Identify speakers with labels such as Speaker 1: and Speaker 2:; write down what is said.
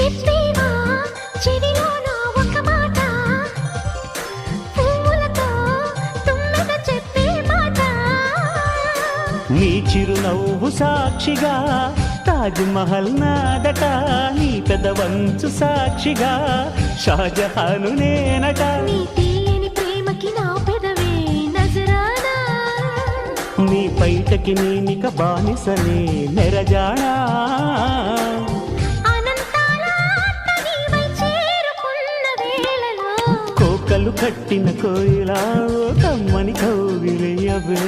Speaker 1: చెప్పేవా చెవిలో నా ఒక మాట, పువ్వులతో తుమ్మెద చెప్పే మాట.
Speaker 2: నీ చిరునవ్వు సాక్షిగా తాజ్ మహల్ నాదట, నీ పెదవంచు సాక్షిగా షాజహాను నేనట.
Speaker 1: నీ తీయని ప్రేమకి నా పెదవే నజరానా,
Speaker 2: నీ పైటకి నేనిక బానిసనే నెరజానా.
Speaker 1: అనంతాల ఆత్మ నీవై చేరుకున్న వేళలో,
Speaker 2: కోకలు కట్టిన కోయిలా ఓ కమ్మని కౌగిలియవే.